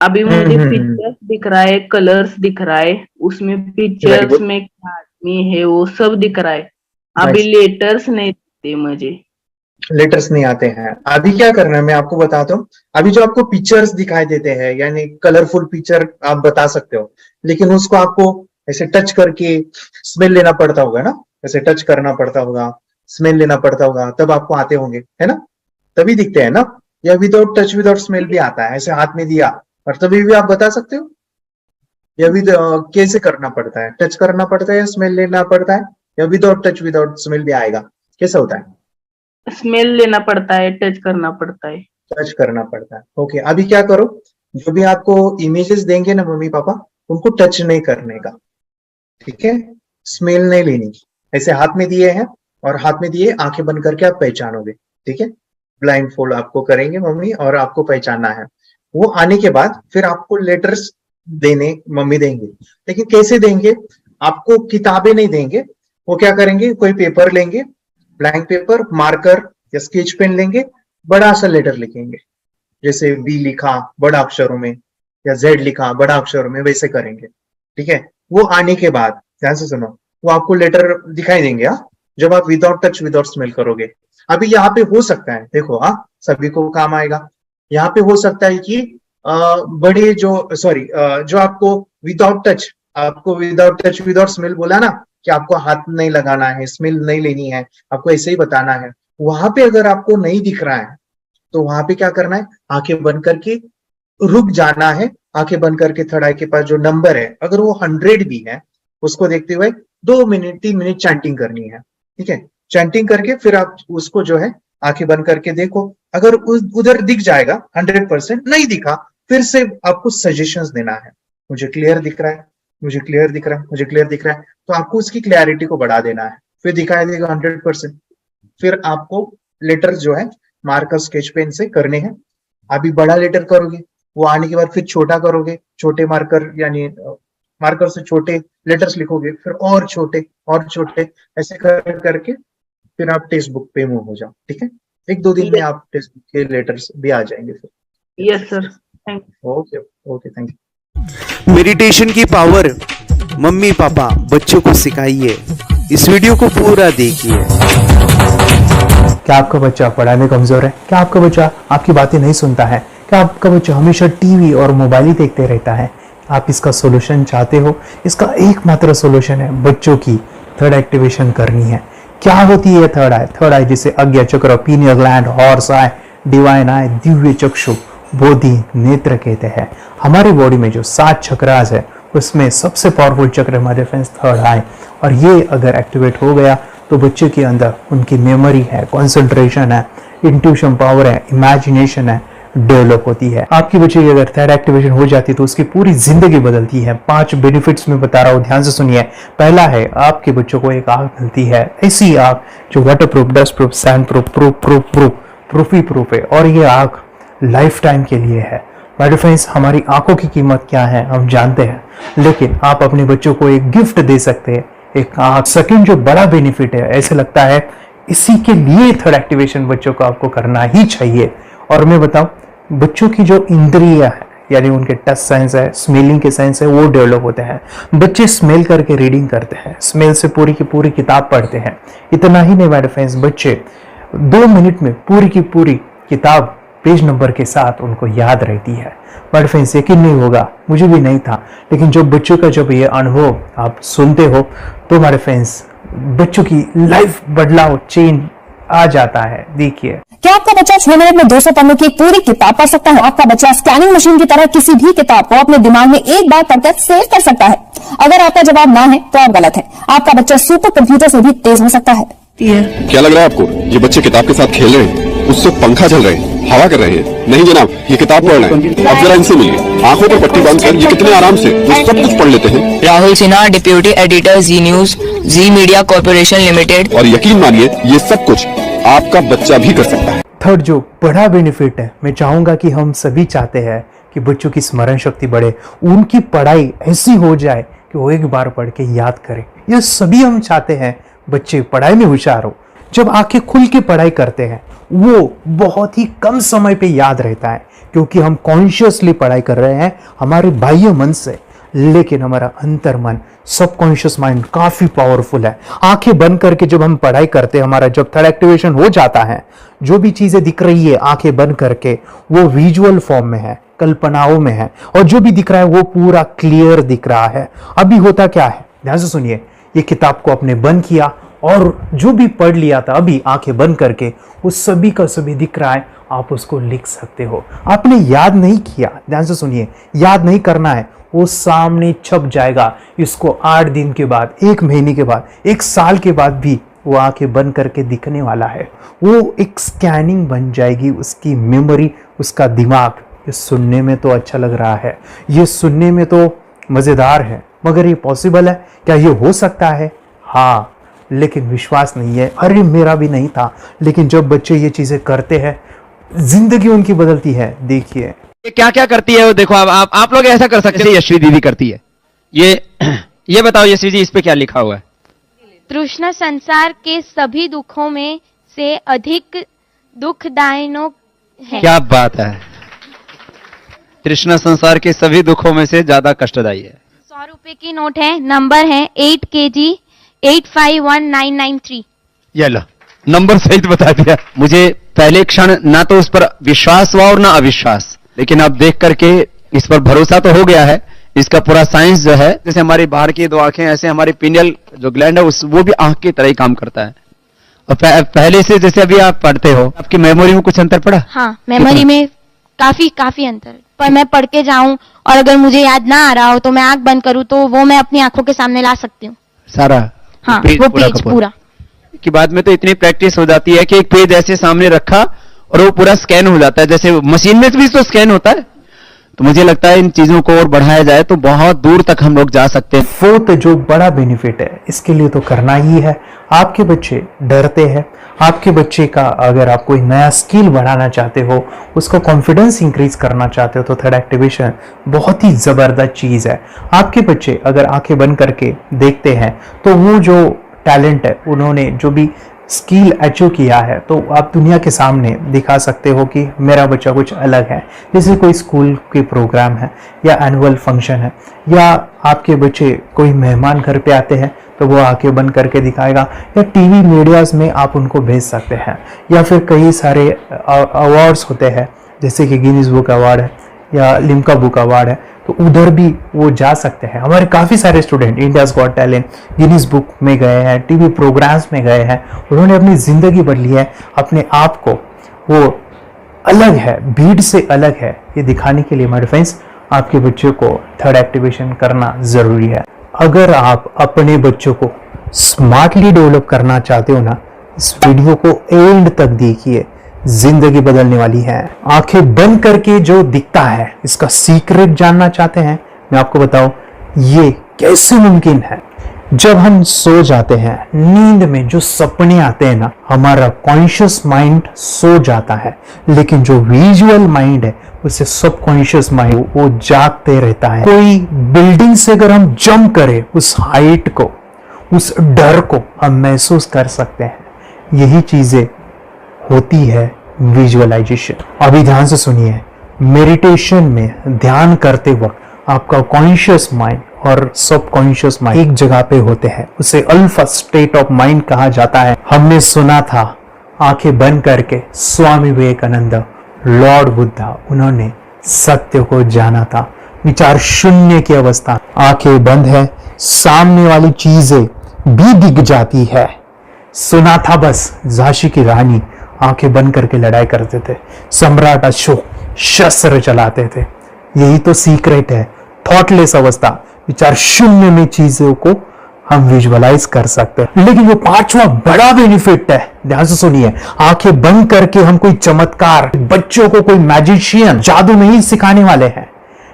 अभी मुझे हम्म। पिक्चर्स दिख रहा है, कलर्स दिख रहा है, उसमें वेरी पिक्चर्स गुड। में क्या आदमी है वो सब दिख रहा है। अभी नाइस। लेटर्स नहीं दिखते मुझे। लेटर्स नहीं आते हैं। अभी क्या करना है मैं आपको बताता हूँ। अभी जो आपको पिक्चर्स दिखाई देते हैं यानी कलरफुल पिक्चर आप बता सकते हो, लेकिन उसको आपको ऐसे टच करके स्मेल लेना पड़ता होगा ना, ऐसे टच करना पड़ता होगा, स्मेल लेना पड़ता होगा, तब आपको आते होंगे, है ना? तभी दिखते हैं ना? या विदाउट टच विदाउट स्मेल भी आता है, ऐसे हाथ में दिया और तभी भी आप बता सकते हो? या विद कैसे करना पड़ता है, टच करना पड़ता है या स्मेल लेना पड़ता है, या विदाउट टच विदाउट स्मेल भी आएगा? कैसा होता है? स्मेल लेना पड़ता है, टच करना पड़ता है। टच करना पड़ता है। ओके, अभी क्या करो, जो भी आपको इमेजेस देंगे ना मम्मी पापा, उनको टच नहीं करने का, ठीक है? स्मेल नहीं लेनी। ऐसे हाथ में दिए हैं और हाथ में दिए आंखें बंद करके आप पहचानोगे, ठीक है? ब्लाइंड फोल्ड आपको करेंगे मम्मी और आपको पहचानना है। वो आने के बाद फिर आपको लेटर्स देने मम्मी देंगे, लेकिन कैसे देंगे? आपको किताबें नहीं देंगे। वो क्या करेंगे, कोई पेपर लेंगे, ब्लैंक पेपर, मार्कर या स्केच पेन लेंगे, बड़ा सा लेटर लिखेंगे, जैसे बी लिखा बड़ा अक्षरों में या जेड लिखा बड़ा अक्षरों में, वैसे करेंगे, ठीक है? वो आने के बाद ध्यान से सुनो, वो आपको लेटर दिखाई देंगे, हाँ, जब आप विदाउट टच विदाउट स्मेल करोगे। अभी यहाँ पे हो सकता है, देखो, हाँ, सभी को काम आएगा। यहाँ पे हो सकता है कि बड़े जो सॉरी जो आपको विदाउट टच, आपको विदाउट टच विदाउट स्मेल बोला ना, कि आपको हाथ नहीं लगाना है, स्मेल नहीं लेनी है, आपको ऐसे ही बताना है। वहां पे अगर आपको नहीं दिख रहा है तो वहां पे क्या करना है, आंखें बंद करके रुक जाना है। आंखें बंद करके थर्ड आई के पास जो नंबर है, अगर वो 100 भी है, उसको देखते हुए 2 मिनट 3 मिनट चैंटिंग करनी है, ठीक है? चैंटिंग करके फिर आप उसको जो है आंखें बंद करके देखो। अगर उधर दिख जाएगा 100%, नहीं दिखा, फिर से आपको सजेशंस देना है। मुझे क्लियर दिख रहा है, मुझे क्लियर दिख रहा है, मुझे क्लियर दिख रहा है, तो आपको उसकी क्लैरिटी को बढ़ा देना है। फिर दिखाई देगा 100%। फिर आपको लेटर जो है मार्कर स्केच पेन से करने हैं। अभी बड़ा लेटर करोगे, वो आने के बाद फिर छोटा करोगे, छोटे मार्कर यानी मार्कर से छोटे लेटर्स लिखोगे, फिर और छोटे, ऐसे कर करके फिर आप टेक्स्ट बुक पे मूव हो जाओ, ठीक है? 1-2 दिन में यस, आप टेक्स्ट बुक के लेटर्स भी आ जाएंगे फिर। Yes sir, thank. Okay, okay, thank you. Meditation की पावर मम्मी पापा बच्चों को सिखाइए। इस वीडियो को पूरा देखिए। क्या आपका बच्चा पढ़ाई में कमजोर है? क्या आपका बच्चा आपकी बातें नहीं सुनता है? क्या आपका बच्चा हमेशा टीवी और मोबाइल ही देखते रहता है? आप इसका सोल्यूशन चाहते हो? इसका एकमात्र सोल्यूशन है बच्चों की थर्ड एक्टिवेशन करनी है। क्या होती है थर्ड आई? थर्ड आई जिसे Ajna chakra, pineal gland, horse eye, divine eye, दिव्य चक्षु, बोधि नेत्र कहते हैं। हमारी बॉडी में जो 7 चक्रास है उसमें सबसे पावरफुल चक्र हमारे फ्रेंड्स थर्ड आई, और ये अगर एक्टिवेट हो गया तो बच्चे के अंदर उनकी मेमोरी है, कंसंट्रेशन है, इंट्यूशन पावर है, इमेजिनेशन है, डेवलप होती है। आपकी बच्चे की अगर थर्ड एक्टिवेशन हो जाती है तो उसकी पूरी जिंदगी बदलती है। 5 बेनिफिट्स में बता रहा हूँ, ध्यान से सुनिए। पहला है, आपके बच्चों को एक आंख मिलती है, ऐसी आंख जो water proof, dust proof, sand proof, प्रूफी प्रूफ है, और ये आंख लाइफ टाइम के लिए है। माय डियर फ्रेंड्स, हमारी आंखों की कीमत क्या है हम जानते हैं, लेकिन आप अपने बच्चों को एक गिफ्ट दे सकते हैं, एक आंख। सेकंड जो बड़ा बेनिफिट है, ऐसे लगता है इसी के लिए थर्ड एक्टिवेशन बच्चों को आपको करना ही चाहिए। और मैं बताऊं, बच्चों की जो इंद्रियां है यानी उनके टच सेंस है, स्मेलिंग के सेंस है, वो डेवलप होते हैं। बच्चे स्मेल करके रीडिंग करते हैं, स्मेल से पूरी की पूरी किताब पढ़ते हैं। इतना ही नहीं माय डियर फ्रेंड्स, बच्चे 2 मिनट में पूरी की पूरी किताब पेज नंबर के साथ उनको याद रहती है। बट फ्रेंड्स, यकीन नहीं होगा, मुझे भी नहीं था, लेकिन जब बच्चों का जब ये अनुभव आप सुनते हो तो हमारे फ्रेंड्स बच्चों की लाइफ बदलाव चेंज आ जाता है। देखिए, क्या आपका बच्चा 6 मिनट में 200 पन्नों की एक पूरी किताब पढ़ सकता है? आपका बच्चा स्कैनिंग मशीन की तरह किसी भी किताब को अपने दिमाग में एक बार पढ़कर सेव कर सकता है? अगर आपका जवाब ना है तो आप गलत है। आपका बच्चा सुपर कंप्यूटर से भी तेज हो सकता है। क्या लग रहा है आपको ये बच्चे किताब के साथ खेल रहे हैं, उससे पंखा चल रहे हैं, हवा कर रहे हैं? नहीं जनाब, ये किताब पढ़ रहे हैं। अब जरा इनसे मिलिए, आंखों पर पट्टी बांधकर ये कितने आराम से ये सब कुछ पढ़ लेते हैं। राहुल सिन्हा, डिप्यूटी एडिटर, जी न्यूज, जी मीडिया कॉर्पोरेशन लिमिटेड। और यकीन मानिए ये सब कुछ आपका बच्चा भी कर सकता है। थर्ड जो बड़ा बेनिफिट है, मैं चाहूंगा कि हम सभी चाहते हैं कि बच्चों की स्मरण शक्ति बढ़े, उनकी पढ़ाई ऐसी हो जाए कि वो एक बार पढ़ के याद करें। ये सभी हम चाहते हैं बच्चे पढ़ाई में होशियार हो। जब आंखें खुल के पढ़ाई करते हैं वो बहुत ही कम समय पे याद रहता है। क्योंकि हम कॉन्शियसली पढ़ाई कर रहे हैं हमारे बाह्य मन से, लेकिन हमारा अंतर मन, सबकॉन्शियस माइंड काफी पावरफुल है। आंखें बंद करके जब हम पढ़ाई करते हैं, हमारा जब थर्ड एक्टिवेशन हो जाता है, जो भी चीजें दिख रही है आंखें बंद करके वो विजुअल फॉर्म में है, कल्पनाओं में है, और जो भी दिख रहा है वो पूरा क्लियर दिख रहा है। अभी होता क्या है, ध्यान से सुनिए, ये किताब को आपने बंद किया और जो भी पढ़ लिया था अभी आंखें बंद करके वो सभी का सभी दिख रहा है, आप उसको लिख सकते हो। आपने याद नहीं किया, ध्यान से सुनिए, याद नहीं करना है, वो सामने छप जाएगा। इसको 8 दिन के बाद, 1 महीने के बाद, 1 साल के बाद भी वो आंखें बंद करके दिखने वाला है। वो एक स्कैनिंग बन जाएगी, उसकी मेमोरी, उसका दिमाग। ये सुनने में तो अच्छा लग रहा है, ये सुनने में तो मजेदार है, मगर ये पॉसिबल है क्या? ये हो सकता है, हाँ, लेकिन विश्वास नहीं है। अरे मेरा भी नहीं था, लेकिन जब बच्चे ये चीजें करते हैं जिंदगी उनकी बदलती है। देखिए ये क्या क्या करती है वो देखो। आप लोग ऐसा कर सकते हैं, यशवी दीदी करती है। ये बताओ यशवी जी, इस पे क्या लिखा हुआ है? तृष्णा संसार के सभी दुखों में से अधिक दुखदायक है। क्या बात है, तृष्णा संसार के सभी दुखों में से ज्यादा कष्टदायी है। 100 रुपए की नोट है, नंबर है 8 kg 851993। ये लो, नंबर सहित बता दिया। मुझे पहले क्षण ना तो उस पर विश्वास हुआ और ना अविश्वास, लेकिन अब देख करके इस पर भरोसा तो हो गया है। इसका पूरा साइंस जो है, जैसे हमारी बाहर की 2 आंखें, ऐसे हमारी पिनियल जो ग्लैंड है वो भी आंख की तरह ही काम करता है। और पहले से जैसे अभी आप पढ़ते हो, आपकी मेमोरी में कुछ अंतर पड़ा? हाँ, मेमोरी में काफी अंतर। पर मैं पढ़ के जाऊं और अगर मुझे याद ना आ रहा हो तो मैं आंख बंद करूं तो वो मैं अपनी आंखों के सामने ला सकती हूँ सारा। हाँ, वो पेज पूरा कि बाद में तो इतनी प्रैक्टिस हो जाती है कि एक पेज ऐसे सामने रखा और वो पूरा स्कैन हो जाता है, जैसे मशीन में भी तो स्कैन होता है। तो मुझे लगता है इन चीजों को और बढ़ाया जाए तो बहुत दूर तक हम लोग जा सकते हैं। फोर्थ जो बड़ा बेनिफिट है, इसके लिए तो करना ही है। आपके बच्चे डरते हैं, आपके बच्चे का अगर आप कोई नया स्किल बढ़ाना चाहते हो, उसका कॉन्फिडेंस इंक्रीज करना चाहते हो, तो थर्ड एक्टिवेशन बहुत ही जबरदस्त चीज है। आपके बच्चे अगर आंखें बंद करके देखते हैं तो वो जो टैलेंट है, उन्होंने जो भी स्किल अचीव किया है, तो आप दुनिया के सामने दिखा सकते हो कि मेरा बच्चा कुछ अलग है। जैसे कोई स्कूल के प्रोग्राम है या एनुअल फंक्शन है, या आपके बच्चे कोई मेहमान घर पे आते हैं तो वो आंखें बंद करके दिखाएगा, या टीवी मीडियाज में आप उनको भेज सकते हैं, या फिर कई सारे अवार्ड्स होते हैं जैसे कि गिनीज बुक अवार्ड है या लिम्का बुक अवार्ड है, तो उधर भी वो जा सकते हैं। हमारे काफ़ी सारे student India's got talent, Guinness book में गए हैं, टीवी प्रोग्राम्स में गए हैं, उन्होंने अपनी ज़िंदगी बदली है, अपने आप को वो अलग है, भीड़ से अलग है, ये दिखाने के लिए मेरे फ्रेंड्स आपके बच्चों को थर्ड एक्टिवेशन करना ज़रूरी है। अगर आप अपने बच्चों को स्मार्टली डेवलप करना चाहते हो ना, इस वीडियो को एंड तक देखिए, जिंदगी बदलने वाली है। आंखें बंद करके जो दिखता है, इसका सीक्रेट जानना चाहते हैं, मैं आपको बताऊं ये कैसे मुमकिन है। जब हम सो जाते हैं, नींद में जो सपने आते हैं ना, हमारा कॉन्शियस माइंड सो जाता है, लेकिन जो विजुअल माइंड है उसे सब कॉन्शियस माइंड वो जागते रहता है। कोई बिल्डिंग से अगर हम जंप करें, उस हाइट को, उस डर को हम महसूस कर सकते हैं। यही चीजें होती है विजुअलाइजेशन। अभी ध्यान से सुनिए, मेडिटेशन में ध्यान करते वक्त आपका कॉन्शियस माइंड और सब कॉन्शियस माइंड एक जगह पे होते हैं, उसे अल्फा स्टेट ऑफ माइंड कहा जाता है। हमने सुना था आंखें बंद करके स्वामी विवेकानंद, लॉर्ड बुद्धा, उन्होंने सत्य को जाना था। विचार शून्य की अवस्था, आंखें बंद है, सामने वाली चीजें भी दिख जाती है। सुना था बस, झांसी की रानी आंखें बंद करके लड़ाई करते थे, सम्राट अशोक शस्त्र चलाते थे। यही तो सीक्रेट है, थॉटलेस अवस्था, विचार शून्य में चीजों को हम विजुअलाइज कर सकते हैं। लेकिन वो 5वां बड़ा बेनिफिट है, ध्यान से सुनिए, आंखें बंद करके हम कोई चमत्कार, बच्चों को कोई मैजिशियन जादू नहीं सिखाने वाले हैं।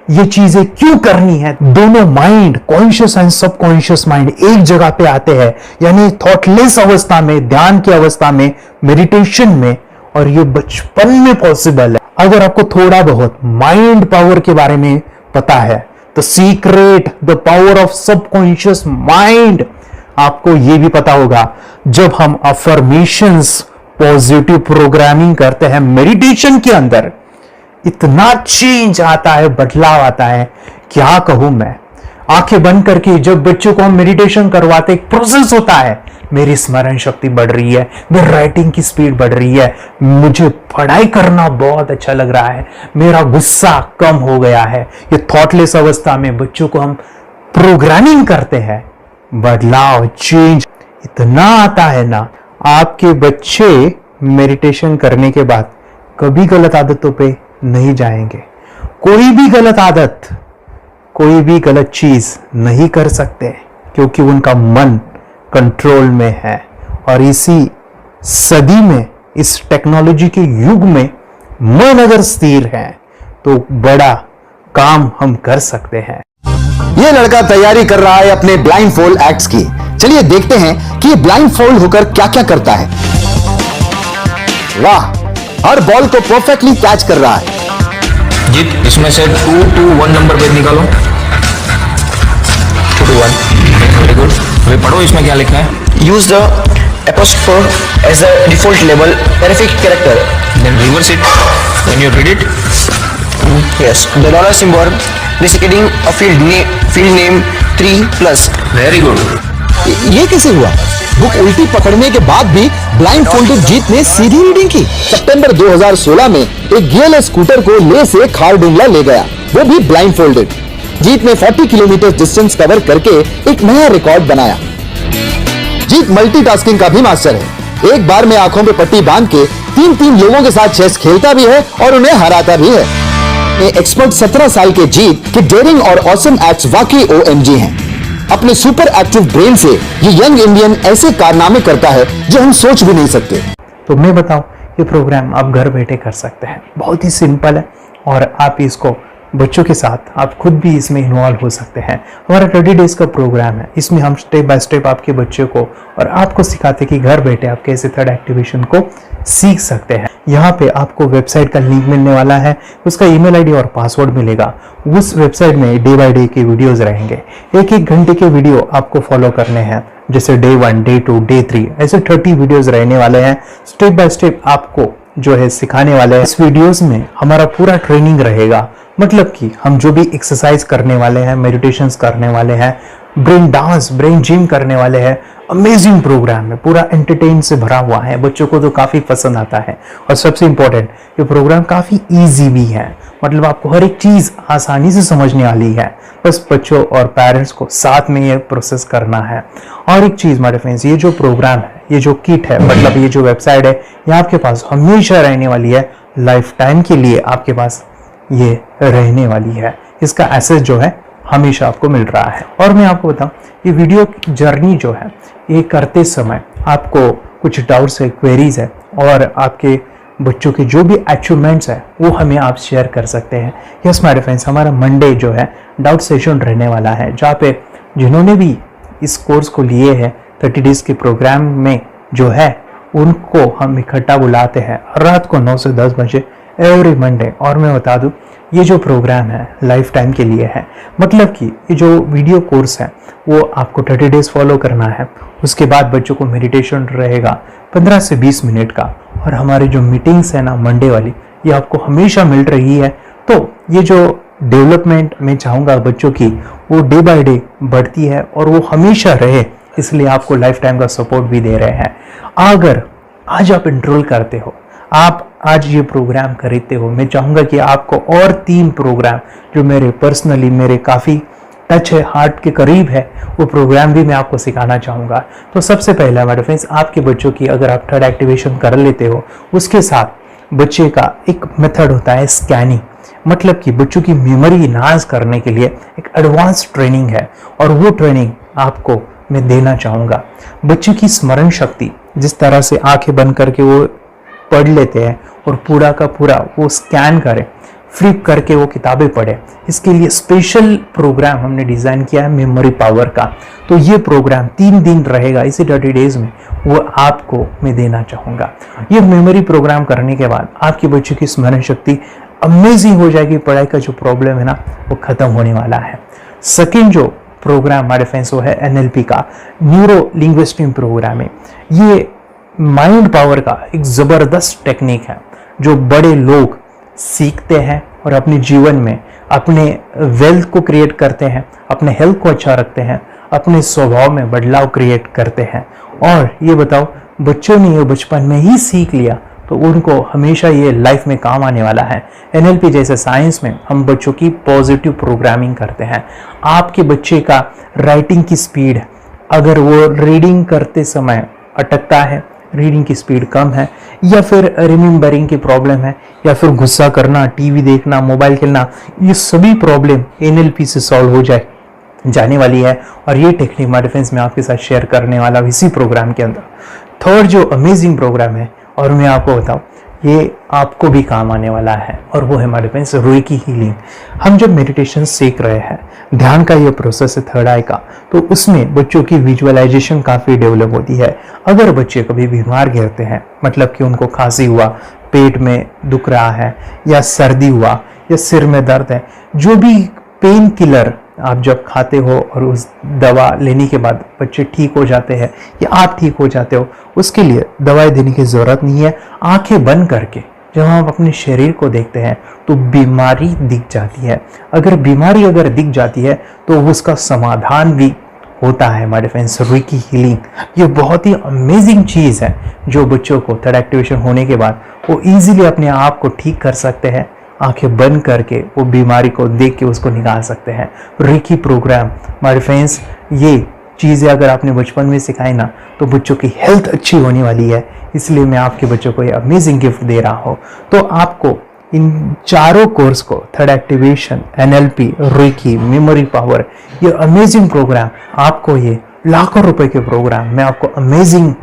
ये चीजें क्यों करनी है? दोनों mind, conscious and subconscious mind एक जगह पे आते हैं, यानी थॉटलेस अवस्था में, ध्यान की अवस्था में, मेडिटेशन में, और ये बचपन में पॉसिबल है। अगर आपको थोड़ा बहुत माइंड पावर के बारे में पता है, तो secret, the power of subconscious mind, आपको ये भी पता होगा। जब हम अफर्मेशंस, पॉजिटिव प्रोग्रामिंग करते हैं मेडिटेशन के अंदर, इतना चेंज आता है, बदलाव आता है, क्या कहूं मैं। आंखें बंद करके जब बच्चों को हम मेडिटेशन करवाते, एक प्रोसेस होता है, मेरी स्मरण शक्ति बढ़ रही है, मेरी राइटिंग की स्पीड बढ़ रही है, मुझे पढ़ाई करना बहुत अच्छा लग रहा है, मेरा गुस्सा कम हो गया है। ये थॉटलेस अवस्था में बच्चों को हम प्रोग्रामिंग करते हैं, बदलाव, चेंज इतना आता है ना। आपके बच्चे मेडिटेशन करने के बाद कभी गलत आदतों पे नहीं जाएंगे। कोई भी गलत आदत, कोई भी गलत चीज नहीं कर सकते, क्योंकि उनका मन कंट्रोल में है। और इसी सदी में, इस टेक्नोलॉजी के युग में मन अगर स्थिर है तो बड़ा काम हम कर सकते हैं। ये लड़का तैयारी कर रहा है अपने ब्लाइंड फोल्ड एक्ट्स की। चलिए देखते हैं कि ब्लाइंड फोल्ड होकर क्या क्या करता है। वाह, हर बॉल को परफेक्टली कैच कर रहा है। जीत, इसमें से 2 to 1 नंबर पे निकालो। 2 to 1, वेरी गुड। अभी पढ़ो इसमें क्या लिखा है। Use the apostrophe as a default label terrific character, then reverse it when you read it. Yes, the dollar symbol designating a field name 3+, very good. ये कैसे हुआ? बुक उल्टी पकड़ने के बाद भी ब्लाइंड फोल्डेड जीत ने सीधी रीडिंग की। सितंबर 2016 में एक गियर स्कूटर को ले से खारडुंगला ले गया, वो भी ब्लाइंड फोल्डेड। जीत ने 40 किलोमीटर डिस्टेंस कवर करके एक नया रिकॉर्ड बनाया। जीत मल्टीटास्किंग का भी मास्टर है। एक बार में आंखों पे पट्टी बांध के 3 लोगों के साथ चेस खेलता भी है और उन्हें हराता भी है। एक्सपर्ट 17 साल के जीत के डेयरिंग और ऑसम एक्ट्स वाकई OMG हैं। अपने सुपर एक्टिव ब्रेन से ये यंग इंडियन ऐसे कारनामे करता है जो हम सोच भी नहीं सकते। तो मैं बताऊं, ये प्रोग्राम आप घर बैठे कर सकते हैं, बहुत ही सिंपल है। और आप इसको बच्चों के साथ, आप खुद भी इसमें इन्वॉल्व हो सकते हैं। हमारा 30 डेज का प्रोग्राम है, इसमें हम स्टेप बाय स्टेप आपके बच्चे को और आपको सिखाते कि घर बैठे आप कैसे थर्ड एक्टिवेशन को सीख सकते हैं। यहाँ पे आपको वेबसाइट का लिंक मिलने वाला है, उसका ईमेल आईडी और पासवर्ड मिलेगा। उस वेबसाइट में डे बाय डे के वीडियोस रहेंगे, 1-1 घंटे के वीडियो आपको फॉलो करने हैं। जैसे डे 1, डे 2, डे 3 ऐसे 30 वीडियोस रहने वाले हैं। स्टेप बाय स्टेप आपको जो है सिखाने वाले हैं। इस वीडियोस में हमारा पूरा ट्रेनिंग रहेगा, मतलब कि हम जो भी एक्सरसाइज करने वाले हैं, मेडिटेशंस करने वाले हैं, ब्रेन डांस, ब्रेन जिम करने वाले हैं। अमेजिंग प्रोग्राम है, पूरा एंटरटेन से भरा हुआ है, बच्चों को तो काफी पसंद आता है। और सबसे इंपॉर्टेंट, ये प्रोग्राम काफी इजी भी है, मतलब आपको हर एक चीज आसानी से समझने वाली है। बस बच्चों और पेरेंट्स को साथ में ये प्रोसेस करना है। और एक चीज मेरे फ्रेंड्स, ये जो प्रोग्राम है, ये जो किट है, मतलब ये जो वेबसाइट है, ये आपके पास हमेशा रहने वाली है, लाइफ टाइम के लिए आपके पास ये रहने वाली है। इसका एक्सेस जो है हमेशा आपको मिल रहा है। और मैं आपको बताऊं, ये वीडियो जर्नी जो है, ये करते समय आपको कुछ डाउट्स है, क्वेरीज है, और आपके बच्चों के जो भी अचीवमेंट्स है वो हमें आप शेयर कर सकते हैं। यस माय फ्रेंड्स, हमारा मंडे जो है डाउट सेशन रहने वाला है, जहाँ पे जिन्होंने भी इस कोर्स को लिए हैं 30 डेज के प्रोग्राम में जो है, उनको हम इकट्ठा बुलाते हैं रात को 9 से 10 बजे एवरी मंडे। और मैं बता दूं, ये जो प्रोग्राम है लाइफ टाइम के लिए है, मतलब कि ये जो वीडियो कोर्स है वो आपको 30 डेज फॉलो करना है। उसके बाद बच्चों को मेडिटेशन रहेगा 15 से 20 मिनट का, और हमारी जो मीटिंग्स है ना मंडे वाली, ये आपको हमेशा मिल रही है। तो ये जो डेवलपमेंट मैं चाहूँगा बच्चों की, वो डे बाय डे बढ़ती है और वो हमेशा रहे, इसलिए आपको लाइफ टाइम का सपोर्ट भी दे रहे हैं। अगर आज आप एनरोल करते हो, आप आज ये प्रोग्राम खरीदते हो, मैं चाहूँगा कि आपको और 3 प्रोग्राम जो मेरे पर्सनली मेरे काफ़ी टच है, हार्ट के करीब है, वो प्रोग्राम भी मैं आपको सिखाना चाहूँगा। तो सबसे पहला मेरे फ्रेंड्स, आपके बच्चों की अगर आप थर्ड एक्टिवेशन कर लेते हो, उसके साथ बच्चे का एक मेथड होता है स्कैनिंग, मतलब कि बच्चों की मेमोरी इनहांस करने के लिए एक एडवांस ट्रेनिंग है, और वो ट्रेनिंग आपको मैं देना चाहूँगा। बच्चे की स्मरण शक्ति, जिस तरह से आंखें बंद करके वो पढ़ लेते हैं और पूरा का पूरा वो स्कैन करें, फ्लिप करके वो किताबें पढ़े, इसके लिए स्पेशल प्रोग्राम हमने डिज़ाइन किया है मेमोरी पावर का। तो ये प्रोग्राम 3 दिन रहेगा, इसी 30 डेज में वो आपको मैं देना चाहूँगा। ये मेमोरी प्रोग्राम करने के बाद आपके बच्चों की स्मरण शक्ति अमेजिंग हो जाएगी, पढ़ाई का जो प्रॉब्लम है ना वो खत्म होने वाला है। सेकेंड जो प्रोग्राम हमारे फ्रेंड्स वो है NLP का, न्यूरो लिंग्विस्टिक प्रोग्राम है। ये माइंड पावर का एक ज़बरदस्त टेक्निक है जो बड़े लोग सीखते हैं और अपने जीवन में अपने वेल्थ को क्रिएट करते हैं, अपने हेल्थ को अच्छा रखते हैं, अपने स्वभाव में बदलाव क्रिएट करते हैं। और ये बताओ, बच्चों ने ये बचपन में ही सीख लिया तो उनको हमेशा ये लाइफ में काम आने वाला है। NLP जैसे साइंस में हम बच्चों की पॉजिटिव प्रोग्रामिंग करते हैं। आपके बच्चे का राइटिंग की स्पीड, अगर वो रीडिंग करते समय अटकता है, रीडिंग की स्पीड कम है, या फिर रिमेम्बरिंग की प्रॉब्लम है, या फिर गुस्सा करना, टीवी देखना, मोबाइल खेलना, ये सभी प्रॉब्लम NLP से सॉल्व हो जाने वाली है। और ये टेक्निक माय डिफेंस में आपके साथ शेयर करने वाला इसी प्रोग्राम के अंदर। थर्ड जो अमेजिंग प्रोग्राम है, और मैं आपको बताऊं, ये आपको भी काम आने वाला है, और वो है माय डिफेंस रेकी हीलिंग। हम जब मेडिटेशन सीख रहे हैं, ध्यान का ये प्रोसेस है थर्ड आई का, तो उसमें बच्चों की विजुअलाइजेशन काफ़ी डेवलप होती है। अगर बच्चे कभी बीमार गिरते हैं, मतलब कि उनको खांसी हुआ, पेट में दुख रहा है, या सर्दी हुआ, या सिर में दर्द है, जो भी पेन किलर आप जब खाते हो और उस दवा लेने के बाद बच्चे ठीक हो जाते हैं या आप ठीक हो जाते हो, उसके लिए दवाई देने की ज़रूरत नहीं है। आंखें बंद करके जब हम अपने शरीर को देखते हैं तो बीमारी दिख जाती है। अगर बीमारी दिख जाती है तो उसका समाधान भी होता है। माय डिफेंस रेकी हीलिंग ये बहुत ही अमेजिंग चीज़ है, जो बच्चों को थर्ड एक्टिवेशन होने के बाद वो इजीली अपने आप को ठीक कर सकते हैं। आंखें बंद करके वो बीमारी को देख के उसको निकाल सकते हैं। रेकी प्रोग्राम माय फ्रेंड्स, ये चीज़ें अगर आपने बचपन में सिखाई ना तो बच्चों की हेल्थ अच्छी होने वाली है। इसलिए मैं आपके बच्चों को ये अमेजिंग गिफ्ट दे रहा हूँ। तो आपको इन चारों कोर्स को, third activation, NLP, reiki, memory power, ये अमेजिंग प्रोग्राम, आपको ये लाखों रुपए के प्रोग्राम मैं आपको अमेजिंग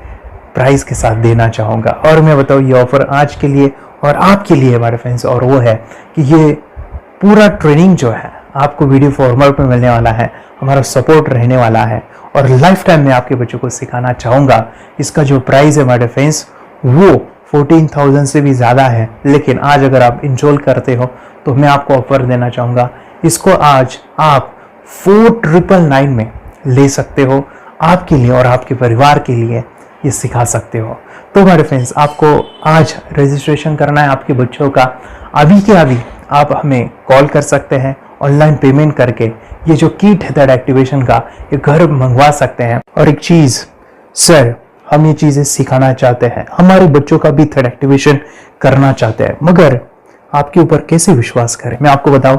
प्राइस के साथ देना चाहूँगा। और मैं बताऊँ, ये ऑफर आज के लिए और आपके लिए हमारे फ्रेंड्स, और वो है कि ये पूरा ट्रेनिंग जो है आपको वीडियो फॉर्मेट में मिलने वाला है, हमारा सपोर्ट रहने वाला है, और लाइफ टाइम में आपके बच्चों को सिखाना चाहूँगा। इसका जो प्राइस है हमारे फ्रेंड्स वो 14,000 से भी ज़्यादा है, लेकिन आज अगर आप इंस्टॉल करते हो तो मैं आपको ऑफर देना चाहूँगा। इसको आज आप 4,999 में ले सकते हो, आपके लिए और आपके परिवार के लिए ये सिखा सकते हो। तो हमारे फ्रेंड्स, आपको आज रजिस्ट्रेशन करना है आपके बच्चों का। अभी के अभी आप हमें कॉल कर सकते हैं, ऑनलाइन पेमेंट करके ये जो किट है थर्ड एक्टिवेशन का, ये घर मंगवा सकते हैं। और एक चीज़ सर, हम ये चीज़ें सिखाना चाहते हैं, हमारे बच्चों का भी थर्ड एक्टिवेशन करना चाहते हैं, मगर आपके ऊपर कैसे विश्वास करें? मैं आपको बताऊं,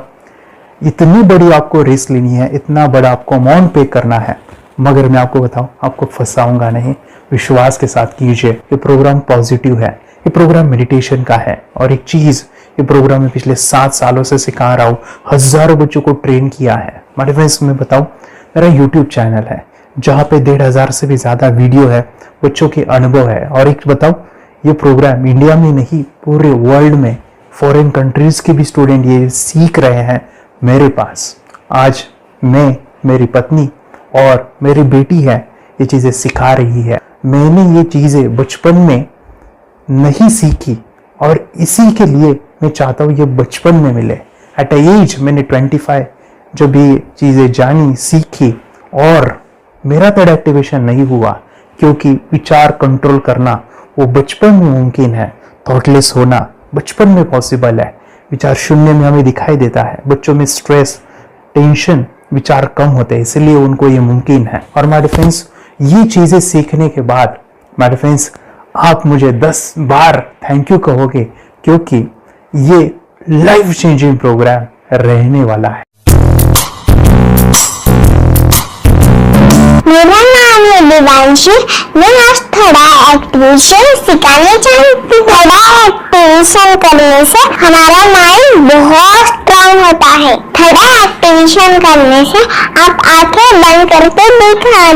इतनी बड़ी आपको रिस्क लेनी है, इतना बड़ा आपको अमाउंट पे करना है, मगर मैं आपको बताऊं, आपको फंसाऊंगा नहीं। विश्वास के साथ कीजिए। ये प्रोग्राम पॉजिटिव है, ये प्रोग्राम मेडिटेशन का है। और एक चीज़, ये प्रोग्राम में पिछले 7 सालों से सिखा रहा हूँ, हज़ारों बच्चों को ट्रेन किया है। हमारे फ्रेंड्स, मैं बताऊँ, मेरा यूट्यूब चैनल है जहाँ पे 1,500 से भी ज़्यादा वीडियो है, बच्चों के अनुभव है। और एक बताऊँ, ये प्रोग्राम इंडिया में नहीं, पूरे वर्ल्ड में फॉरेन कंट्रीज़ के भी स्टूडेंट ये सीख रहे हैं मेरे पास। आज मैं, मेरी पत्नी और मेरी बेटी है, ये चीज़ें सिखा रही है। मैंने ये चीज़ें बचपन में नहीं सीखी और इसी के लिए मैं चाहता हूँ ये बचपन में मिले। एट एज मैंने 25 जब ये चीज़ें जानी, सीखी, और मेरा थर्ड एक्टिवेशन नहीं हुआ, क्योंकि विचार कंट्रोल करना वो बचपन में मुमकिन है। थॉटलेस होना बचपन में पॉसिबल है। विचार शून्य में हमें दिखाई देता है। बच्चों में स्ट्रेस, टेंशन, विचार कम होते हैं, इसलिए उनको ये मुमकिन है। और माय फ्रेंड्स, ये चीज़ें सीखने के बाद माय फ्रेंड्स, आप मुझे 10 बार थैंक यू कहोगे, क्योंकि ये लाइफ चेंजिंग प्रोग्राम रहने वाला है। मेरा नाम है दिवांशी। मैं आज थोड़ा एक्टिवेशन सिखाने चाहती हूँ। थोड़ा एक्टिवेशन करने से हमारा माइंड बहुत स्ट्रांग होता है। थोड़ा एक्टिवेशन करने से आप आंखें बंद करके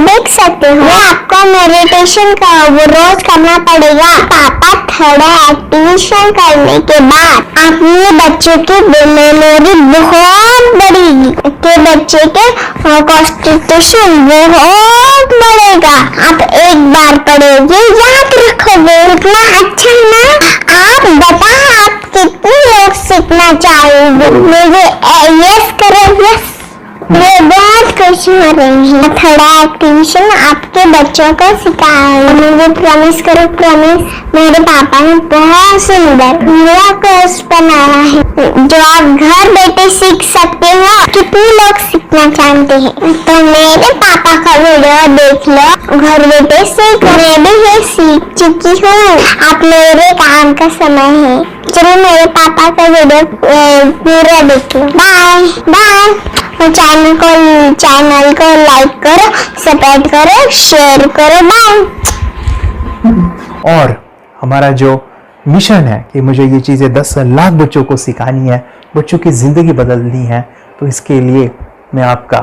देख सकते हो। आपको मेडिटेशन का वो रोज करना पड़ेगा। पापा थोड़ा एक्टिवेशन करने के बाद अपने बच्चों की मेमोरी बहुत बढ़ेगी, के बच्चे के कॉन्स्टिट्यूशन बहुत बढ़ेगा। आप एक बार पढ़ोगे, याद रखोगे, इतना अच्छा ना। आप बताओ, आप कितने लोग सीखना चाहोगे? मुझे यस करो, यस मैं बहुत खुश हो रही हूँ। थोड़ा एक्टिविशन आपके बच्चों को सिखाऊंगी। मुझे प्रॉमिस करो, प्रॉमिस। मेरे पापा ने बहुत सुंदर मेरा कोर्स बनाया है जो आप घर बैठे सीख सकते हो। कितने लोग सीखना चाहते हैं तो मेरे पापा का वीडियो देख लो, घर बैठे सीख। मैं भी ये सीख चुकी हूँ। आप मेरे काम का समय है। चलो मेरे पापा का वीडियो पूरा देख लो। Bye bye. चैनल को लाइक करो, सब्सक्राइब करो, शेयर करो। बाय। और हमारा जो मिशन है कि मुझे ये चीज़ें 10 लाख बच्चों को सिखानी है, बच्चों की ज़िंदगी बदलनी है, तो इसके लिए मैं आपका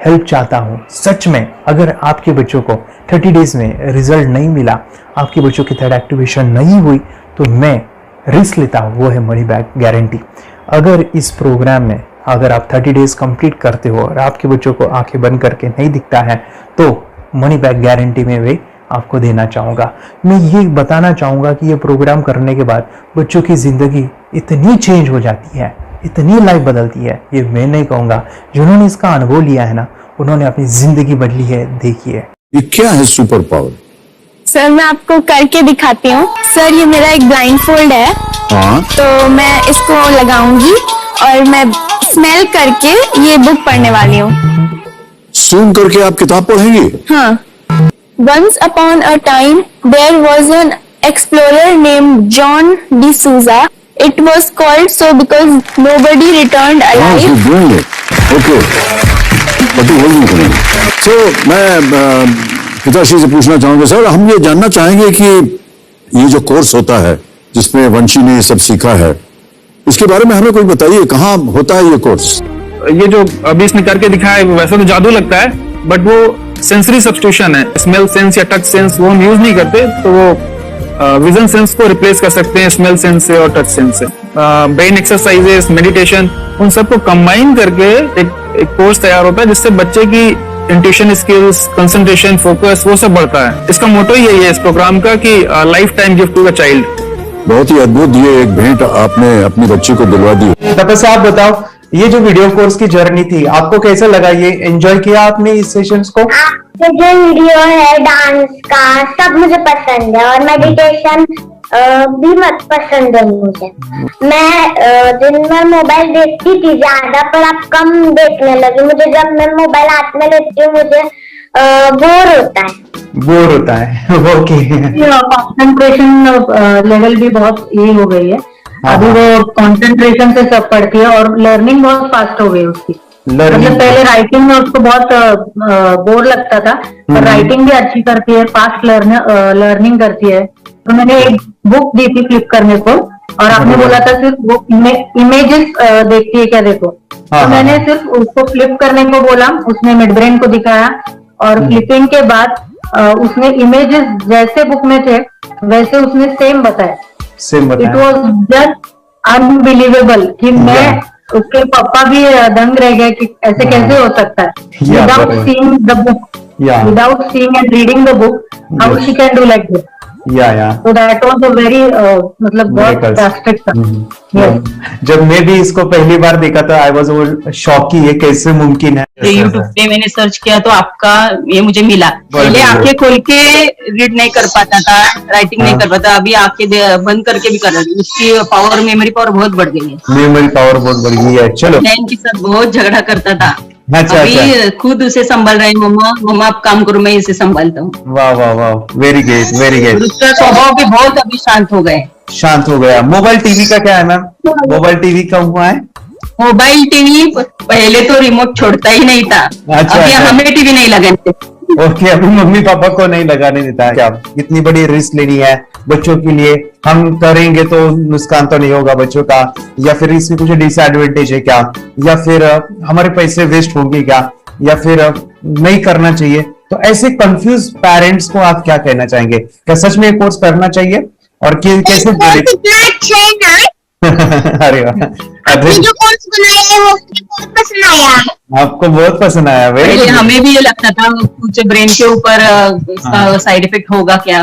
हेल्प चाहता हूँ। सच में अगर आपके बच्चों को 30 डेज में रिजल्ट नहीं मिला, आपके बच्चों की थर्ड एक्टिवेशन नहीं हुई, तो मैं रिस्क लेता हूँ, वो है मनी बैक गारंटी। अगर इस प्रोग्राम में अगर आप 30 डेज कंप्लीट करते हो और आपके बच्चों को आंखें बंद करके नहीं दिखता है, तो मनी बैक गारंटी में वे आपको देना चाहूँगा। मैं ये बताना चाहूँगा कि ये प्रोग्राम करने के बाद बच्चों की ज़िंदगी इतनी चेंज हो जाती है, इतनी लाइफ बदलती है, ये मैं नहीं कहूँगा। जिन्होंने इसका अनुभव लिया है ना, उन्होंने अपनी ज़िंदगी बदली है। देखिए ये क्या है सुपर पावर? सर मैं आपको करके दिखाती हूँ। सर ये मेरा एक ब्लाइंड फोल्ड है। हाँ, तो मैं इसको लगाऊंगी और मैं स्मेल करके ये बुक पढ़ने वाली हूँ। सूम करके आप किताब पढ़ेंगे? हाँ। Once upon a time, there was an explorer named John D'Souza. It was called so because nobody returned alive. Okay, तो मैं पिताश्री से पूछना चाहूंगा सर, हम ये जानना चाहेंगे कि ये जो कोर्स होता है जिसमें वंशी ने ये सब सीखा है, इसके बारे में हमें कोई बताइए, कहाँ होता है ये कोर्स? ये जो अभी इसने करके दिखाया है वैसे तो जादू लगता है, बट वो सेंसरी सब्स्टिट्यूशन है। स्मेल सेंस या टच सेंस वो हम यूज नहीं करते, तो वो विजन सेंस को रिप्लेस कर सकते हैं स्मेल सेंस से और टच सेंस से। ब्रेन एक्सरसाइजेस, मेडिटेशन, उन सबको कंबाइन करके एक कोर्स तैयार होता है जिससे बच्चे की इंट्यूशन स्किल्स, कंसंट्रेशन, फोकस वो सब बढ़ता है। इसका मोटो यही है इस प्रोग्राम का कि lifetime gift to the child. बहुत ही अद्भुत ये एक भेंट आपने अपनी बच्ची को दिलवा दी। तपस्या आप बताओ, ये जो वीडियो कोर्स की जर्नी थी आपको कैसा लगा? ये एंजॉय किया आपने इस सेशंस को? आपके जो वीडियो है डांस का सब मुझे पसंद है और मेडिटेशन भी मत पसंद है मुझे। मैं दिन में मोबाइल देखती थी ज्यादा, पर अब कम देखने लगी। मुझे जब मैं मोबाइल हाथ में लेती हूँ मुझे बोर होता है। ओके। कंसंट्रेशन लेवल भी बहुत ये हो गई है। अभी वो कंसंट्रेशन से सब पढ़ती है और लर्निंग बहुत फास्ट हो गई उसकी। मतलब पहले राइटिंग में उसको बहुत बोर लगता था, पर राइटिंग भी अच्छी करती है, फास्ट लर्निंग करती है। तो मैंने एक बुक दी थी फ्लिप करने को और आपने बोला था सिर्फ वो इमेजेस देखती है क्या, देखो। तो मैंने सिर्फ उसको फ्लिप करने को बोला, उसने मिड ब्रेन को दिखाया और फ्लिपिंग के बाद उसने इमेजेस जैसे बुक में थे वैसे उसने सेम बताया। इट वॉज जस्ट अनबिलीवेबल कि मैं उसके पापा भी दंग रह गए कि ऐसे कैसे हो सकता है। Without seeing the book, without seeing and reading the book, how she can do like this. So that was a very मतलब बहुत ड्रास्टिक था। जब मैं भी इसको पहली बार देखा था आई वाज शॉक कि ये कैसे मुमकिन है। यूट्यूब पे मैंने सर्च किया तो आपका ये मुझे मिला। पहले आंखें खोल के रीड नहीं कर पाता था, राइटिंग नहीं कर पाता, अभी आंखें बंद करके भी कर रही हूँ। उसकी पावर, मेमोरी पावर बहुत बढ़ गई है। मेमोरी पावर बहुत बढ़ गई है। चलो, बहन के साथ बहुत झगड़ा करता था। अच्छा, अभी खुद उसे संभाल रहे हैं। मम्मा आप काम करो, मैं इसे संभालता हूँ। वाह वाह वाह, वेरी गुड वेरी गुड। उसका स्वभाव भी बहुत अभी शांत हो गए। शांत हो गया। मोबाइल टीवी का क्या है मैम? मोबाइल टीवी का हुआ है? मोबाइल टीवी पहले तो रिमोट छोड़ता ही नहीं था। अच्छा, अभी अच्छा। हमें टीवी नहीं लगाने। ओके, अभी मम्मी पापा को नहीं लगाने देता है। क्या इतनी बड़ी रिस्क लेनी है बच्चों के लिए? हम करेंगे तो नुकसान तो नहीं होगा बच्चों का, या फिर इसमें कुछ डिसएडवांटेज है क्या, या फिर हमारे पैसे वेस्ट होंगे क्या, या फिर नहीं करना चाहिए? तो ऐसे कंफ्यूज पेरेंट्स को आप क्या कहना चाहेंगे? क्या सच में कोर्स करना चाहिए और कैसे? अरे वाह, जो कोर्स बनाया है वो मुझे बहुत पसंद आया। आपको बहुत पसंद आया? पहले हमें भी ये लगता था कुछ ब्रेन के ऊपर इसका साइड इफेक्ट होगा क्या।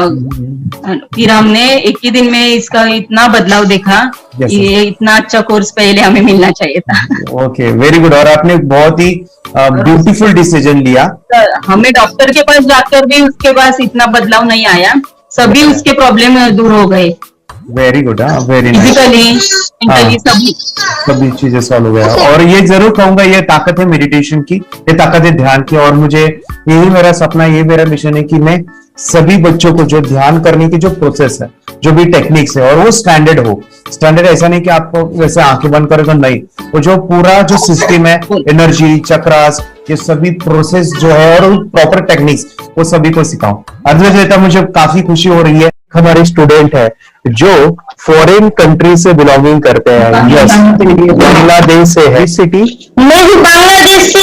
फिर हमने एक ही दिन में इसका इतना बदलाव देखा कि ये इतना अच्छा कोर्स पहले हमें मिलना चाहिए था। Okay, very good. और आपने बहुत ही ब्यूटीफुल डिसीजन लिया। हमें डॉक्टर के पास जाकर भी उसके पास इतना बदलाव नहीं आया, सभी उसके प्रॉब्लम दूर हो गए। Very good, very nice. Physically, mentally सभी चीजें सॉल्व हो गया। और ये जरूर कहूंगा, ये ताकत है मेडिटेशन की, ये ताकत है ध्यान की। और मुझे यही मेरा सपना, ये मेरा मिशन है कि मैं सभी बच्चों को जो ध्यान करने की जो प्रोसेस है, जो भी टेक्निक्स है, और वो स्टैंडर्ड हो। स्टैंडर्ड ऐसा नहीं कि आपको वैसे आंखें बंद करें तो नहीं, वो जो पूरा जो सिस्टम है, एनर्जी चक्रास, ये सभी प्रोसेस जो है और प्रॉपर टेक्निक्स, वो सभी को सिखाऊं। अद्वैत, मुझे काफी खुशी हो रही है। हमारे स्टूडेंट है जो फॉरेन कंट्री से बिलोंगिंग करते हैं। यस, बांग्लादेश से है। सिटी मैं भी बांग्लादेश से,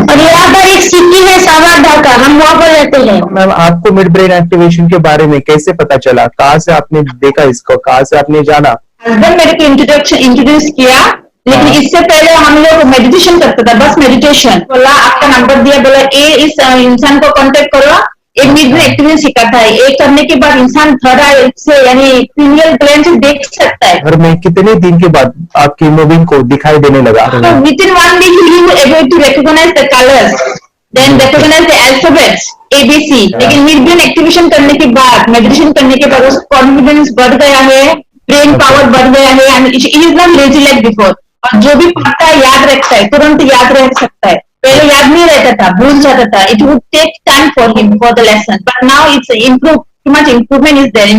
और यहाँ पर एक सिटी है सावारढाका, हम वहाँ पर रहते हैं। मैम, आपको मिड ब्रेन एक्टिवेशन के बारे में कैसे पता चला? कहाँ से आपने देखा इसको, कहाँ से आपने जाना? हस्बैंड मेरे को इंट्रोड्यूस किया, लेकिन इससे पहले हम लोग मेडिटेशन करते थे, बस मेडिटेशन। बोला आपका नंबर दिया, बोला ये इस इंसान को कांटेक्ट करो, एक मिड ब्रेन एक्टिवेशन सिखाता है। एक करने के बाद इंसान थर्ड आई से यानी पिनियल ग्लैंड से देख सकता है। घर में कितने दिन के बाद आपकी मूविंग को दिखाई देने लगा? With in 1 week he will able to recognize the colors, then recognize the alphabets ABC। लेकिन मिड ब्रेन एक्टिवेशन करने के बाद, मेडिटेशन करने के बाद उसका कॉन्फिडेंस बढ़ गया है, ब्रेन पावर बढ़ गया है, and he is not lazy like before. और जो भी पढ़ता है याद रखता है, तुरंत याद रख सकता है। पहले याद नहीं रहता था, भूल जाता था। It would take time for him for the lesson, but now it's improve, too much improvement is there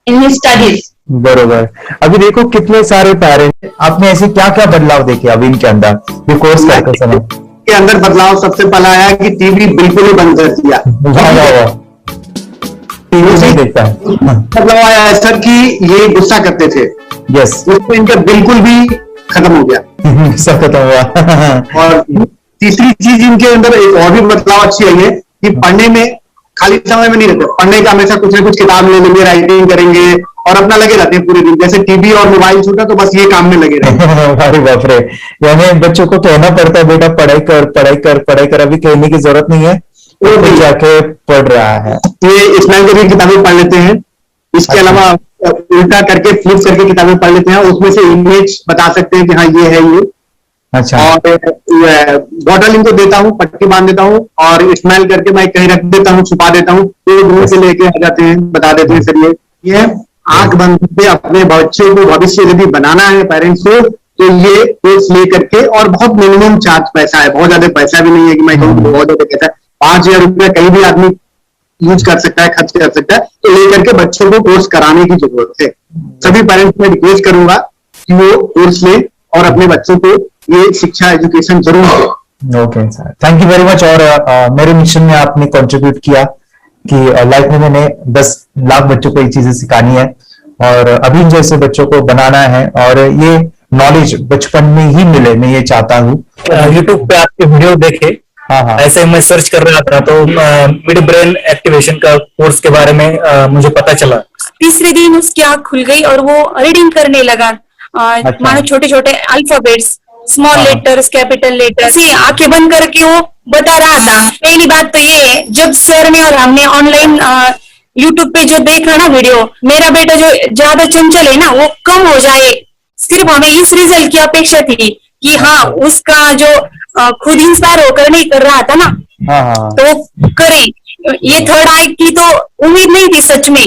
in his studies. बरोबर। अभी देखो कितने सारे पेरेंट्स, आपने ऐसे क्या क्या बदलाव देखे अभी इनके अंदर ये कोर्स करते समय? के अंदर बदलाव सबसे पहला आया कि टीवी बिल्कुल ही बंद कर दिया। टीवी नहीं देखता है। बदलाव आया है सर कि ये गुस्सा करते थे। यस, उसको इनका बिल्कुल भी खत्म हो गया। सब खत्म हुआ। और तीसरी चीज इनके अंदर एक और भी बदलाव अच्छी आई है कि पढ़ने में खाली समय में नहीं रहते, पढ़ने का हमेशा कुछ ना कुछ किताब ले लेंगे, राइटिंग करेंगे और अपना लगे रहते हैं पूरे दिन। जैसे टीवी और मोबाइल छूटा तो बस ये काम में लगे रहते हैं। अरे बाप रे, यानी बच्चों को कहना पड़ता है बेटा पढ़ाई कर, पढ़ाई कर, पढ़ाई कर। अभी कहने की जरूरत नहीं है, वो भी जाके पढ़ रहा है। ये इस्लाम की किताबें पढ़ लेते हैं, इसके अलावा उल्टा करके फ्लिप करके किताबें पढ़ लेते हैं, उसमें से इमेज बता सकते हैं कि हाँ ये है ये। अच्छा। और बॉटल इनको देता हूँ, पट्टी बांध देता हूँ और स्मेल करके मैं कहीं रख देता हूँ, छुपा देता हूँ, तो दूर से लेके आ जाते हैं, बता देते हैं सर ये आंख बंद करके अपने बच्चों को भविष्य यदि बनाना है पेरेंट्स को, तो ये कोर्स ले करके। और बहुत मिनिमम चार्ज पैसा है, बहुत ज्यादा पैसा भी नहीं है कि मैं कहूँ बहुत ज्यादा पैसा है। 5,000 रुपया कहीं भी आदमी यूज कर सकता है, खर्च कर सकता है। तो लेकर के बच्चों को कोर्स कराने की जरूरत है। सभी पेरेंट्स में रिक्वेस्ट करूंगा कि वो कोर्स ले और अपने बच्चों को ये शिक्षा एजुकेशन जरूर दे। Okay sir, thank you very much. और मेरे मिशन में आपने कंट्रीब्यूट किया कि लाइफ में मैंने 10 लाख बच्चों को ये चीजें सिखानी है और अभी जैसे बच्चों को बनाना है, और ये नॉलेज बचपन में ही मिले, मैं ये चाहता हूँ। यूट्यूब पे आपके वीडियो देखे, हाँ, ऐसे मैं सर्च कर रहा था तो मिड ब्रेन एक्टिवेशन का कोर्स के बारे में मुझे पता चला। तीसरे दिन उसकी आंख खुल गई और वो रीडिंग करने लगा। मानो छोटे छोटे alphabets, small letters, capital letters, आंखें बंद करके वो बता रहा था। पहली बात तो ये है, जब सर ने और हमने ऑनलाइन यूट्यूब पे जो देखा ना वीडियो, मेरा बेटा जो ज्यादा चंचल है ना वो कम हो जाए, सिर्फ हमें इस रिजल्ट की अपेक्षा थी कि हाँ उसका जो खुद इंस्पायर होकर नहीं कर रहा था ना, तो वो करे। ये थर्ड आई की तो उम्मीद नहीं थी सच में।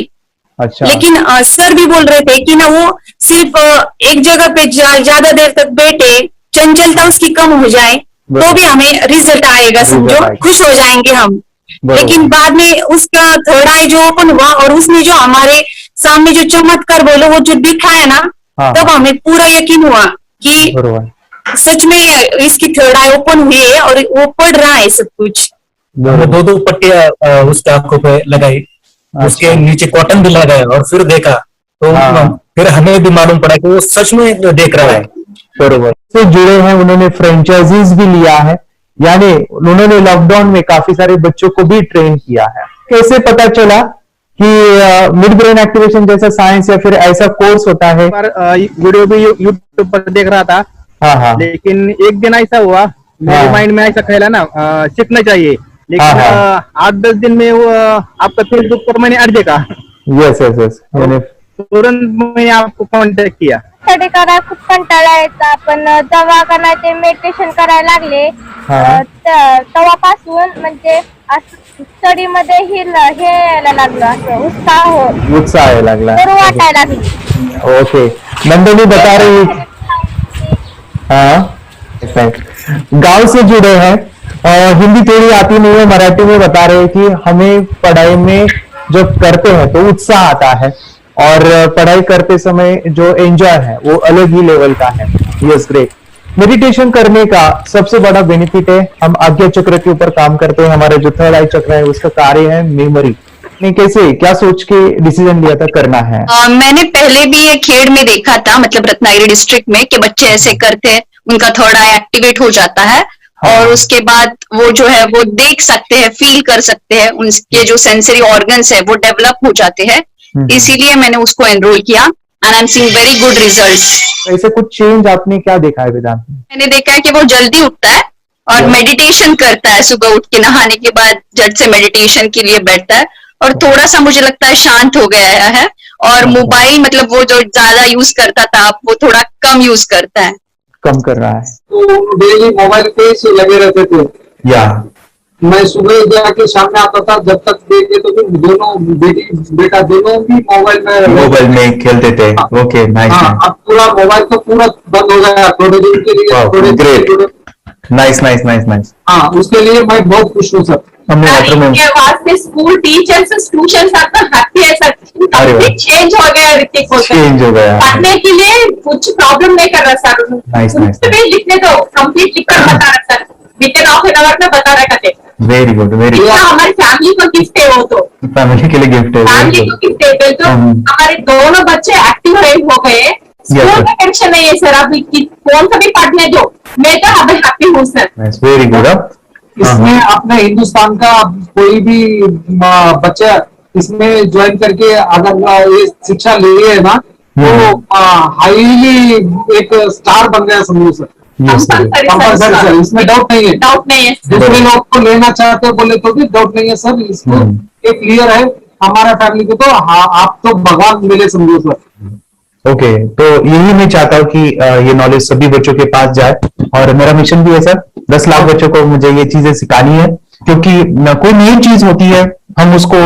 अच्छा। लेकिन सर भी बोल रहे थे कि ना वो सिर्फ एक जगह पे ज्यादा देर तक बैठे, चंचलता उसकी कम हो जाए तो भी हमें रिजल्ट आएगा, समझो खुश हो जाएंगे हम। लेकिन बाद में उसका थर्ड आई जो ओपन हुआ और उसने जो हमारे सामने जो चमत्कार बोलो वो जो दिखाया ना, तब हमें पूरा यकीन हुआ कि सच में इसकी थर्ड आई ओपन हुई है और वो पढ़ रहा है सब कुछ। दो पट्टियां उसके आंखों पे लगाई, उसके नीचे कॉटन भी लगाया और फिर देखा तो फिर हमें भी मालूम पड़ा कि वो सच में देख रहा है। बरोबर से जुड़े हैं, उन्होंने फ्रेंचाइजीज भी लिया है, यानी उन्होंने लॉकडाउन में काफी सारे बच्चों को भी ट्रेन किया है। कैसे पता चला कि मिड ब्रेन एक्टिवेशन जैसा साइंस या फिर ऐसा कोर्स होता है? वीडियो भी यूट्यूब पर देख रहा था। हाँ। लेकिन एक दिन ऐसा हुआ, मेरे माइंड में ऐसा ख्याल ना सीखना चाहिए, लेकिन 8-10 दिन में वो आपका फेसबुक पर मैंने ऐड देखा। यस। तुरंत मैंने आपको कांटेक्ट किया। स्टडी करायला खूप कंटाळा यायचा, पण जेव्हा का नाही ते मेडिटेशन करायला लागले तेव्हापासून म्हणजे स्टडी मध्ये हे यायला लागलं, असं उत्साह यायला लागला, बरं वाटायला लागली. ओके. नंदिनी बता रही, हाँ गांव से जुड़े हैं, हिंदी थोड़ी आती नहीं है, मराठी में बता रहे हैं कि हमें पढ़ाई में जो करते हैं तो उत्साह आता है और पढ़ाई करते समय जो एंजॉय है वो अलग ही लेवल का है. Yes, great. मेडिटेशन करने का सबसे बड़ा बेनिफिट है, हम आज्ञा चक्र के ऊपर काम करते हैं, हमारे जो थर्ड आई चक्र है उसका कार्य है मेमोरी. नहीं, कैसे क्या सोच के डिसीजन लिया था करना है? मैंने पहले भी ये खेड़ में देखा था, मतलब रत्नागिरी डिस्ट्रिक्ट में, कि बच्चे ऐसे करते हैं, उनका थर्ड आई एक्टिवेट हो जाता है. हाँ. और उसके बाद वो जो है वो देख सकते हैं, फील कर सकते हैं, उनके जो सेंसरी ऑर्गन्स है वो डेवलप हो जाते हैं. इसीलिए मैंने उसको एनरोल किया and I am seeing very good results. ऐसे कुछ चेंज आपने क्या देखा है वेदांत में? मैंने देखा है कि वो जल्दी उठता है और मेडिटेशन करता है, सुबह उठ के नहाने के बाद झट से मेडिटेशन के लिए बैठता है और थोड़ा सा मुझे लगता है शांत हो गया है. और मोबाइल मतलब वो जो ज्यादा यूज करता था वो थोड़ा कम यूज करता है, कम कर रहा है. तो डेली मोबाइल पे से लगे रहते थे. या मैं सुबह जाके शाम में आता था, जब तक देखे तो फिर दोनों बेटा दोनों भी मोबाइल में खेलते थे. Okay, nice. अब पूरा मोबाइल तो पूरा बंद हो गया थोड़े दिन के लिए. Great, nice nice nice nice. हाँ, उसके लिए मैं बहुत खुश हूँ sir. School teachers tuition happy है सर. चेंज हो गया ऋतिक को, चेंज हो गया, पढ़ने के लिए कुछ प्रॉब्लम नहीं कर रहा सर. Nice nice. लिखने दो, कंप्लीट लिखकर बता रहा sir, with in half an hour में बता रहा है. Very good, very good. हमारी फैमिली को गिफ्ट है, वो तो फैमिली के लिए गिफ्ट है, फैमिली को गिफ्ट है. तो हमारे दोनों बच्चे एक्टिव हो गए. स्कूल का टेंशन नहीं है सर, अभी कौन सा भी पढ़ने दो, मैं तो अभी हैप्पी हूँ सर. Very good. इसमें अपने हिंदुस्तान का कोई भी बच्चा इसमें ज्वाइन करके अगर ये शिक्षा ले है ना तो हाईली एक स्टार बन गया समझो सर. सर इसमें डाउट नहीं है. डाउट नहीं है. दूसरे लोग को लेना चाहते बोले तो भी डाउट नहीं है सर. इसको एक क्लियर है हमारा फैमिली को. तो आप तो भगवान मिले समझो सर. ओके, तो यही मैं चाहता हूँ कि ये नॉलेज सभी बच्चों के पास जाए और मेरा मिशन भी है सर, 10 लाख बच्चों को मुझे ये चीजें सिखानी है. क्योंकि कोई नई चीज होती है, हम उसको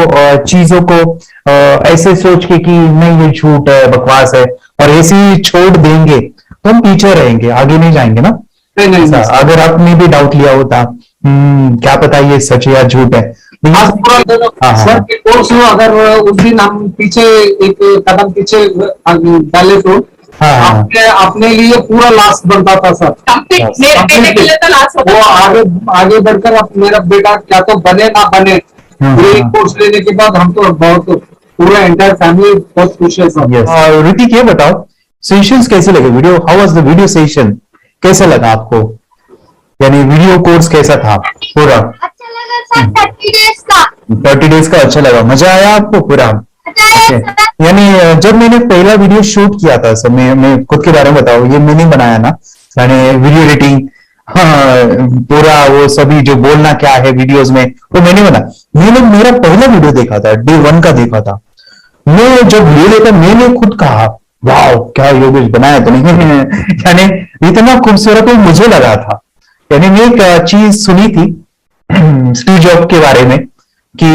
चीजों को ऐसे सोच के कि नहीं ये झूठ है, बकवास है, और ऐसे ही छोड़ देंगे तो हम पीछे रहेंगे, आगे नहीं जाएंगे ना. नहीं. अगर आपने भी डाउट लिया होता क्या पता ये सच है या झूठ है. सर के कोर्स में अगर उस दिन हम पीछे एक कदम पीछे डाले तो अपने लिए पूरा लास्ट बनता था सर. मेरे के लिए तो लास्ट होता. वो आगे बढ़कर अब मेरा बेटा क्या तो बने ना बने, कोर्स लेने के बाद हम तो बहुत पूरा एंटायर फैमिली बहुत खुश है सर. ऋतिक ये बताओ, सेशंस कैसे लगे? Video, how was the video session? कैसा लगा आपको? यानी वीडियो कोर्स कैसा था पूरा? अच्छा लगा सर. 30 डेज का अच्छा लगा, मजा आया आपको पूरा? यानी जब मैंने पहला वीडियो शूट किया था सर, मैं खुद के बारे में बताऊं, ये मैंने बनाया ना, यानी वीडियो एडिटिंग, पूरा वो सभी जो बोलना क्या है वीडियोस में वो मैंने बना. मैंने मेरा पहला वीडियो देखा था, डे 1 का देखा था. मैं जब ले लेता मैंने खुद कहा वाह क्या योगेश बनाया तो नहीं. यानी इतना खूबसूरत वो मुझे लगा था. यानी मैं एक चीज सुनी थी स्टीव जॉब के बारे में कि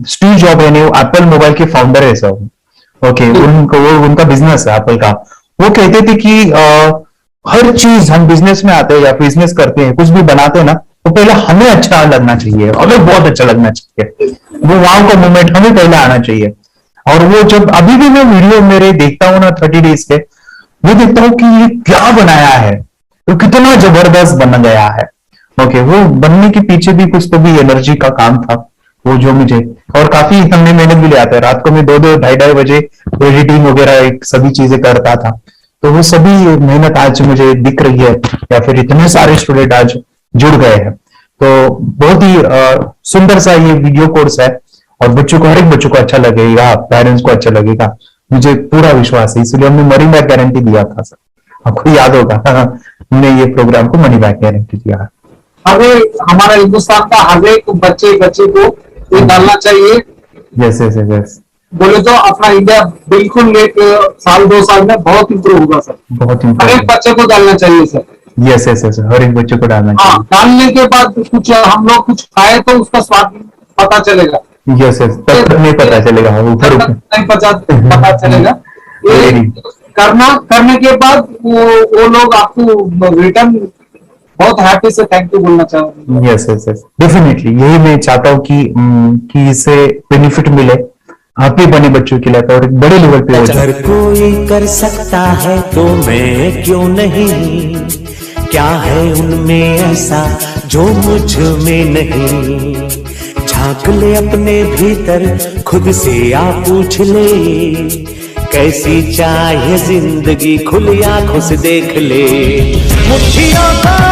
स्टीव जॉब यानी एप्पल मोबाइल के फाउंडर है सब. ओके, उनका बिजनेस है एप्पल का. वो कहते थे कि हर चीज हम बिजनेस में आते हैं या बिजनेस करते हैं, कुछ भी बनाते हैं ना, तो पहले हमें अच्छा लगना चाहिए, हमें बहुत अच्छा लगना चाहिए, वो वाव का मोमेंट हमें पहले आना चाहिए. और वो जब अभी भी मैं वीडियो मेरे देखता हूँ ना 30 डेज के, वो देखता हूँ कि ये क्या बनाया है, तो कितना जबरदस्त बन गया है. ओके, वो बनने के पीछे भी कुछ तो भी एनर्जी का काम था वो जो मुझे, और काफी हमने मेहनत भी लिया था. रात को मैं 2-2 ढाई बजे एडिटिंग वगैरह एक सभी चीजें करता था. तो वो सभी मेहनत आज मुझे दिख रही है, या फिर इतने सारे स्टूडेंट आज जुड़ गए हैं. तो बहुत ही सुंदर सा ये वीडियो कोर्स है और बच्चों को, हर एक बच्चों को अच्छा लगेगा, पेरेंट्स को अच्छा लगेगा, मुझे पूरा विश्वास है. इसलिए हमने मनी बैक गारंटी दिया था सर, आपको याद होगा. हमने ये प्रोग्राम को मनी बैक गारंटी दिया. हमारा हिंदुस्तान का हर एक बच्चे को ये डालना चाहिए. Yes yes yes. बोले तो अपना इंडिया बिल्कुल एक साल 2 साल में बहुत इम्प्रूव होगा सर। बहुत हर एक इम्पोर्टेंट। बच्चे को डालना चाहिए सर। यस यस यस, हर एक बच्चे को डालना हाँ, डालने के बाद कुछ हम लोग कुछ खाए तो उसका स्वाद पता चलेगा। चाहिए। यस यस, तब तक नहीं पता चलेगा, ऊपर ऊपर नहीं पता चलेगा। ये करने के बाद वो लोग आपको रिटर्न बहुत हैप्पी से थैंक यू बोलना चाहूंगा। यस यस यस, डेफिनेटली यही मैं चाहता हूँ कि इससे बेनिफिट मिले आप भी बने बच्चों के लिए और एक बड़े लेवल पे हो जाए। अगर कोई कर सकता है तो मैं क्यों नहीं, क्या है उनमें ऐसा जो मुझ में नहीं। झांक ले अपने भीतर खुद से आ पूछ ले, कैसी चाहे जिंदगी खुली आंखों से देख ले। मुट्ठियों का